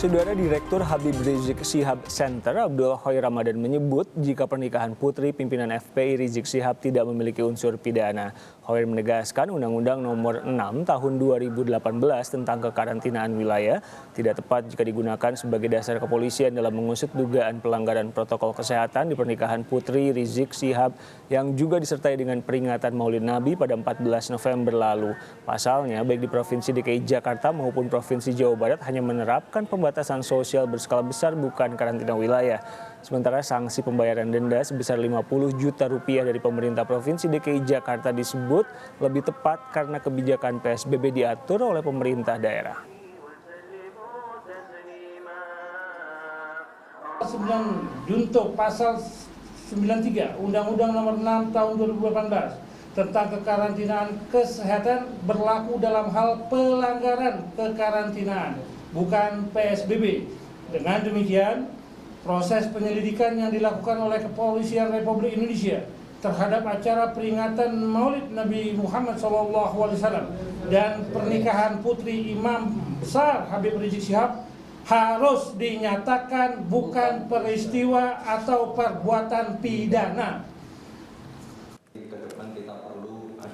Saudara Direktur Habib Rizik Syihab Center Abdul Khoir Ramadan menyebut jika pernikahan putri pimpinan FPI Rizik Syihab tidak memiliki unsur pidana. Khoir menegaskan Undang-Undang Nomor 6 Tahun 2018 tentang kekarantinaan wilayah tidak tepat jika digunakan sebagai dasar kepolisian dalam mengusut dugaan pelanggaran protokol kesehatan di pernikahan putri Rizik Syihab yang juga disertai dengan peringatan Maulid Nabi pada 14 November lalu. Pasalnya, baik di Provinsi DKI Jakarta maupun Provinsi Jawa Barat hanya menerapkan pembatasan sosial berskala besar bukan karantina wilayah. Sementara sanksi pembayaran denda sebesar 50 juta rupiah dari pemerintah Provinsi DKI Jakarta disebut lebih tepat karena kebijakan PSBB diatur oleh pemerintah daerah. 9 Junto Pasal 93 Undang-Undang Nomor 6 Tahun 2018 tentang kekarantinaan kesehatan berlaku dalam hal pelanggaran kekarantinaan, bukan PSBB. Dengan demikian, proses penyelidikan yang dilakukan oleh Kepolisian Republik Indonesia terhadap acara peringatan Maulid Nabi Muhammad SAW dan pernikahan putri Imam Besar Habib Rizik Syihab harus dinyatakan bukan peristiwa atau perbuatan pidana.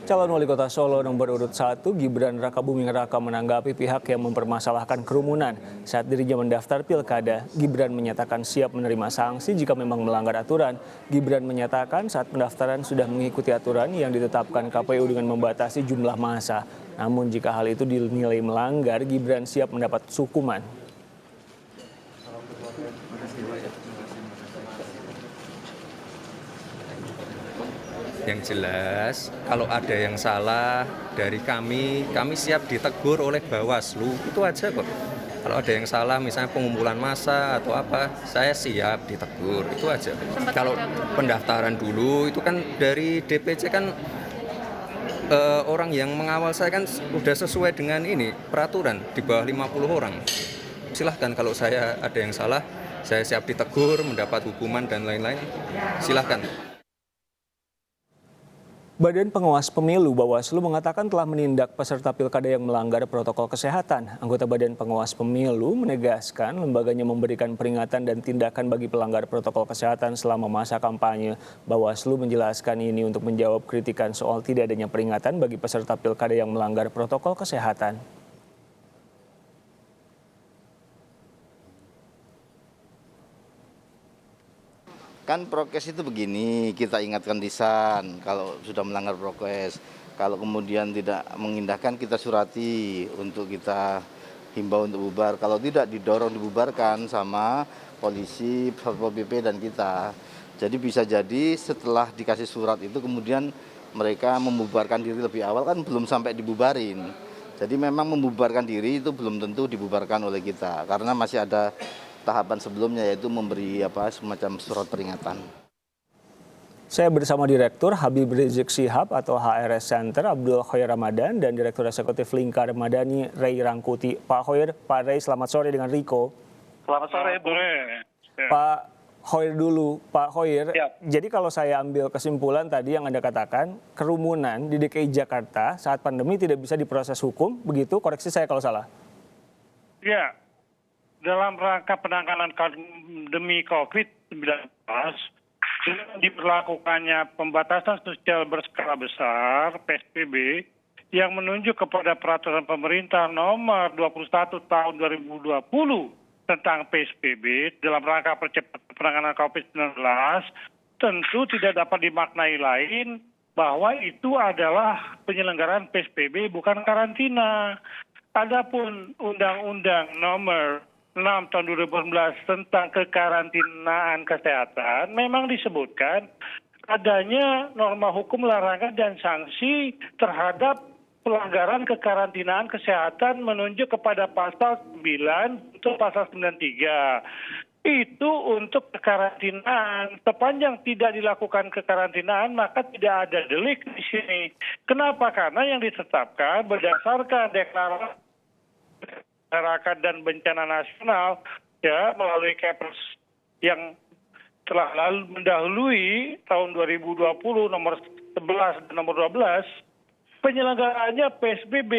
Calon Wali Kota Solo nomor urut 1 Gibran Rakabuming Raka menanggapi pihak yang mempermasalahkan kerumunan. Saat dirinya mendaftar pilkada, Gibran menyatakan siap menerima sanksi jika memang melanggar aturan. Gibran menyatakan saat pendaftaran sudah mengikuti aturan yang ditetapkan KPU dengan membatasi jumlah massa. Namun jika hal itu dinilai melanggar, Gibran siap mendapat hukuman. Yang jelas, kalau ada yang salah dari kami siap ditegur oleh Bawaslu, itu aja kok. Kalau ada yang salah, misalnya pengumpulan massa atau apa, saya siap ditegur, itu aja. Kalau pendaftaran dulu, itu kan dari DPC kan orang yang mengawal saya kan udah sesuai dengan ini, peraturan di bawah 50 orang. Silahkan kalau saya ada yang salah, saya siap ditegur, mendapat hukuman dan lain-lain, silahkan. Badan Pengawas Pemilu Bawaslu mengatakan telah menindak peserta pilkada yang melanggar protokol kesehatan. Anggota Badan Pengawas Pemilu menegaskan lembaganya memberikan peringatan dan tindakan bagi pelanggar protokol kesehatan selama masa kampanye. Bawaslu menjelaskan ini untuk menjawab kritikan soal tidak adanya peringatan bagi peserta pilkada yang melanggar protokol kesehatan. Kan prokes itu begini, kita ingatkan lisan kalau sudah melanggar prokes. Kalau kemudian tidak mengindahkan, kita surati untuk kita himbau untuk bubar. Kalau tidak, didorong dibubarkan sama polisi, Satpol PP dan kita. Jadi bisa jadi setelah dikasih surat itu kemudian mereka membubarkan diri lebih awal, kan belum sampai dibubarin. Jadi memang membubarkan diri itu belum tentu dibubarkan oleh kita karena masih ada tahapan sebelumnya, yaitu memberi semacam surat peringatan. Saya bersama Direktur Habib Rizik Syihab atau HRS Center Abdul Khoir Ramadan dan Direktur Eksekutif Lingkar Madani Ray Rangkuti. Pak Khoir, Pak Ray, selamat sore dengan Riko. Selamat sore, Bu. Pak Khoir dulu, Pak Khoir. Ya. Jadi kalau saya ambil kesimpulan tadi yang Anda katakan, kerumunan di DKI Jakarta saat pandemi tidak bisa diproses hukum, begitu? Koreksi saya kalau salah. Ya. Dalam rangka penanganan pandemi COVID-19, dengan diberlakukannya pembatasan sosial berskala besar, PSBB, yang menunjuk kepada peraturan pemerintah nomor 21 tahun 2020 tentang PSBB dalam rangka percepatan penanganan COVID-19, tentu tidak dapat dimaknai lain bahwa itu adalah penyelenggaraan PSBB bukan karantina. Adapun Undang-Undang Nomor 6 tahun 2018 tentang kekarantinaan kesehatan memang disebutkan adanya norma hukum larangan dan sanksi terhadap pelanggaran kekarantinaan kesehatan menunjuk kepada pasal 9 atau pasal 93. Itu untuk kekarantinaan. Sepanjang tidak dilakukan kekarantinaan maka tidak ada delik di sini. Kenapa? Karena yang ditetapkan berdasarkan deklarasi masyarakat dan bencana nasional ya melalui Kepres yang telah lalu mendahului tahun 2020 nomor 11 dan nomor 12 penyelenggaraannya PSBB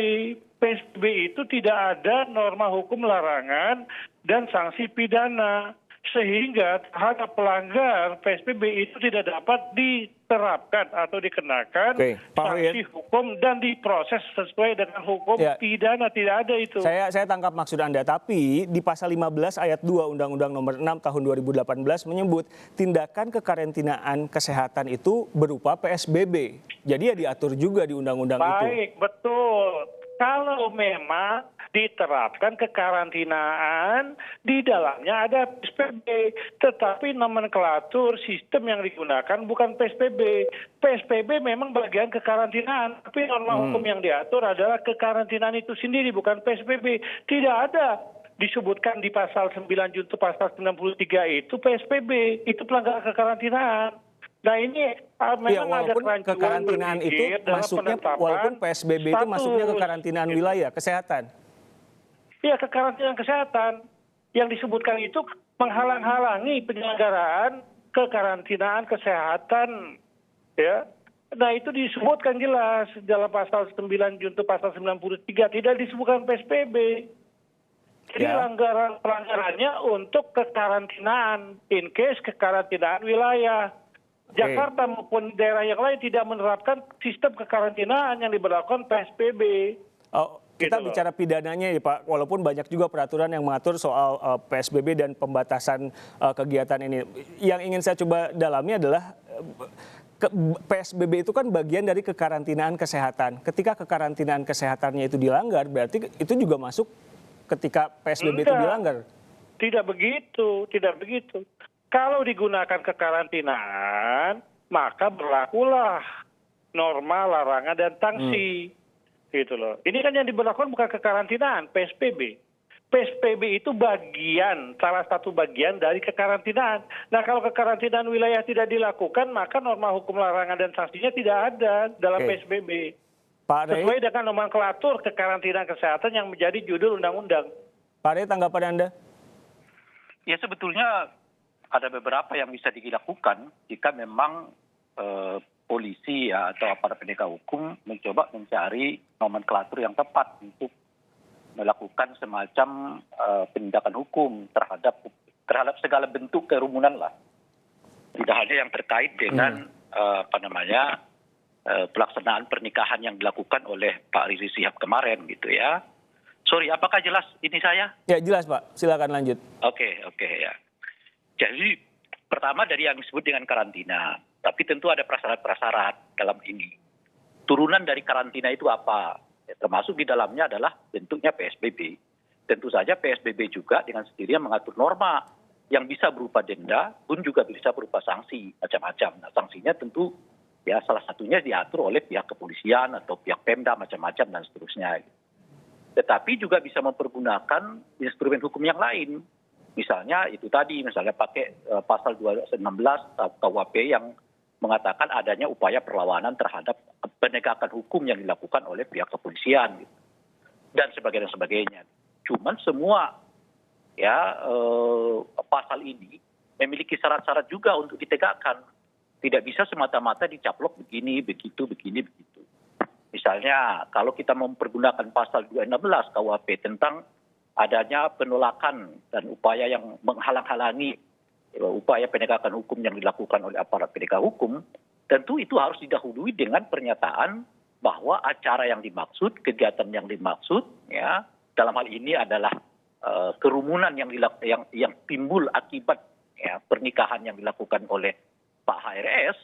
PSBB itu tidak ada norma hukum larangan dan sanksi pidana. Sehingga terhadap pelanggar PSBB itu tidak dapat diterapkan atau dikenakan Oke, Pak sanksi hukum dan diproses sesuai dengan hukum Ya. pidana. Tidak ada itu. Saya tangkap maksud Anda, tapi di pasal 15 ayat 2 Undang-Undang Nomor 6 Tahun 2018 menyebut tindakan kekarantinaan kesehatan itu berupa PSBB. Jadi ya diatur juga di undang-undang itu. Baik, betul. Kalau memang diterapkan kekarantinaan, di dalamnya ada PSBB. Tetapi nomenklatur sistem yang digunakan bukan PSBB. PSBB memang bagian kekarantinaan, tapi norma hukum yang diatur adalah kekarantinaan itu sendiri, bukan PSBB. Tidak ada disebutkan di pasal 9 junto pasal 93 itu PSBB, itu pelanggaran kekarantinaan. Nah ini Ya, memang ada walaupun kerancuan kekarantinaan itu berpikir dalam masuknya, penetapan walaupun PSBB itu masuknya status. kekarantinaan wilayah kesehatan. Ya, kekarantinaan kesehatan yang disebutkan itu menghalang-halangi penyelenggaraan kekarantinaan kesehatan, ya. Nah itu disebutkan jelas dalam pasal 9 junto pasal 93, tidak disebutkan PSBB. Jadi Ya. pelanggarannya untuk kekarantinaan, in case kekarantinaan wilayah. Jakarta maupun daerah yang lain tidak menerapkan sistem kekarantinaan yang diberlakukan PSBB. Oh, kita Gitu loh. bicara pidananya ya Pak, walaupun banyak juga peraturan yang mengatur soal PSBB dan pembatasan kegiatan ini. Yang ingin saya coba dalami adalah PSBB itu kan bagian dari kekarantinaan kesehatan. Ketika kekarantinaan kesehatannya itu dilanggar, berarti itu juga masuk ketika PSBB itu Enggak. dilanggar. Tidak begitu, tidak begitu. Kalau digunakan kekarantinaan, maka berlakulah norma larangan dan sanksi. Gitu loh. Ini kan yang diberlakukan bukan kekarantinaan, PSBB. PSBB itu bagian, salah satu bagian dari kekarantinaan. Nah kalau kekarantinaan wilayah tidak dilakukan, maka norma hukum larangan dan sanksinya tidak ada dalam Oke. PSBB. Pak Rey, Sesuai dengan nomenklatur kekarantinaan kesehatan yang menjadi judul undang-undang. Pak Rey, tanggapan Anda? Ya sebetulnya ada beberapa yang bisa dilakukan jika memang polisi ya, atau aparat penegak hukum mencoba mencari nomenklatur yang tepat untuk melakukan semacam penindakan hukum terhadap segala bentuk kerumunan lah. Tidak hanya yang terkait dengan pelaksanaan pernikahan yang dilakukan oleh Pak Rizik Syihab kemarin gitu ya. Sorry, apakah jelas ini saya? Ya jelas Pak, silakan lanjut. Oke ya. Jadi pertama dari yang disebut dengan karantina, tapi tentu ada prasyarat-prasyarat dalam ini. Turunan dari karantina itu apa? Ya, termasuk di dalamnya adalah bentuknya PSBB. Tentu saja PSBB juga dengan sendirinya mengatur norma yang bisa berupa denda pun juga bisa berupa sanksi macam-macam. Nah, sanksinya tentu ya salah satunya diatur oleh pihak kepolisian atau pihak Pemda macam-macam dan seterusnya. Tetapi juga bisa mempergunakan instrumen hukum yang lain. Misalnya itu tadi, misalnya pakai pasal 216 KUHP yang mengatakan adanya upaya perlawanan terhadap penegakan hukum yang dilakukan oleh pihak kepolisian gitu. Dan sebagainya. Cuman semua ya pasal ini memiliki syarat-syarat juga untuk ditegakkan. Tidak bisa semata-mata dicaplok begini, begitu. Misalnya kalau kita mempergunakan pasal 216 KUHP tentang adanya penolakan dan upaya yang menghalang-halangi upaya penegakan hukum yang dilakukan oleh aparat penegak hukum, tentu itu harus didahului dengan pernyataan bahwa acara yang dimaksud, kegiatan yang dimaksud, ya dalam hal ini adalah kerumunan yang timbul akibat ya, pernikahan yang dilakukan oleh Pak HRS,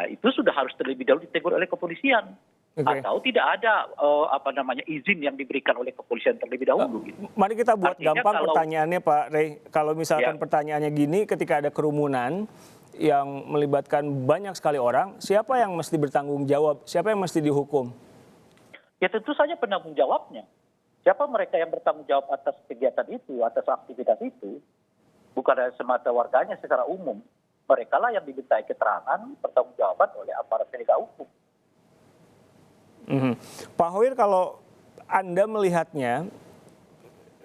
itu sudah harus terlebih dahulu ditegur oleh kepolisian. Oke. Atau tidak ada izin yang diberikan oleh kepolisian terlebih dahulu. Gitu. Mari kita buat Artinya gampang kalau- pertanyaannya Pak Rey. Kalau misalkan Ya. pertanyaannya gini, ketika ada kerumunan yang melibatkan banyak sekali orang, siapa yang mesti bertanggung jawab? Siapa yang mesti dihukum? Ya tentu saja penanggung jawabnya. Siapa mereka yang bertanggung jawab atas kegiatan itu, atas aktivitas itu? Bukan hanya semata warganya secara umum. Mereka lah yang dimintai keterangan bertanggung jawaban oleh aparat penegak hukum. Mhm. Pak Hoir, kalau Anda melihatnya,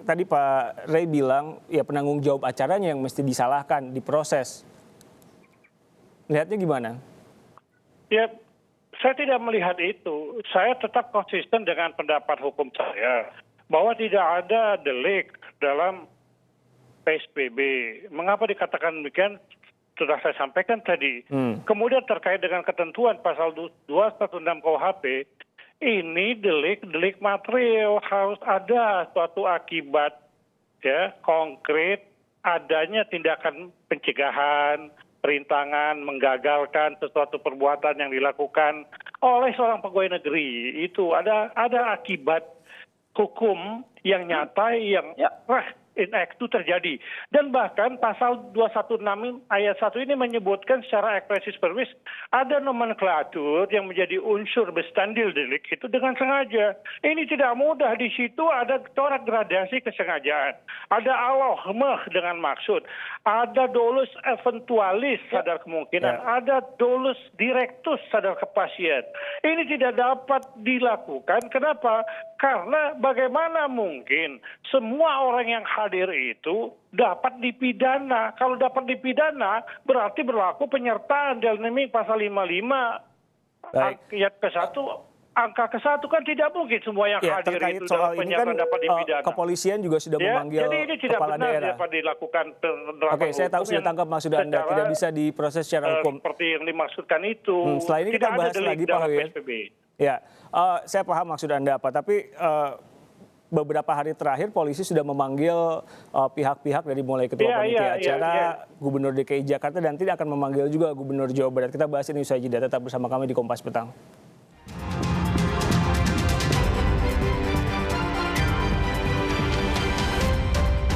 tadi Pak Rey bilang ya penanggung jawab acaranya yang mesti disalahkan, diproses. Lihatnya gimana? Ya, saya tidak melihat itu. Saya tetap konsisten dengan pendapat hukum saya bahwa tidak ada delik dalam PSBB. Mengapa dikatakan demikian? Sudah saya sampaikan tadi. Kemudian terkait dengan ketentuan pasal 216 KUHP, ini delik material, harus ada suatu akibat ya konkret adanya tindakan pencegahan, perintangan, menggagalkan sesuatu perbuatan yang dilakukan oleh seorang pegawai negeri. Itu ada akibat hukum yang nyata yang in actu terjadi. Dan bahkan pasal 216 ayat 1 ini menyebutkan secara expressis verbis ada nomenklatur yang menjadi unsur bestandil delik itu dengan sengaja. Ini tidak mudah, di situ ada corak gradasi kesengajaan. Ada alohmeh dengan maksud. Ada dolus eventualis sadar kemungkinan. Ada dolus directus sadar kepastian. Ini tidak dapat dilakukan. Kenapa? Karena bagaimana mungkin semua orang yang hadir itu dapat dipidana. Kalau dapat dipidana berarti berlaku penyertaan dalam pasal 55 ayat ke-1 angka ke-1 kan tidak mungkin semua yang hadir itu dalam penyertaan dapat dipidana. Kepolisian juga sudah memanggil jadi ini tidak kepala benar daerah. dapat dilakukan Oke, saya tahu sudah tangkap maksud Anda, tidak bisa diproses secara hukum. Seperti yang dimaksudkan itu. Setelah ini kita bahas lagi Pak Hoyer. Ya, saya paham maksud Anda apa, tapi beberapa hari terakhir polisi sudah memanggil pihak-pihak dari mulai ketua panitia acara, Gubernur DKI Jakarta, dan tidak akan memanggil juga Gubernur Jawa Barat. Kita bahas ini usai jeda, tetap bersama kami di Kompas Petang.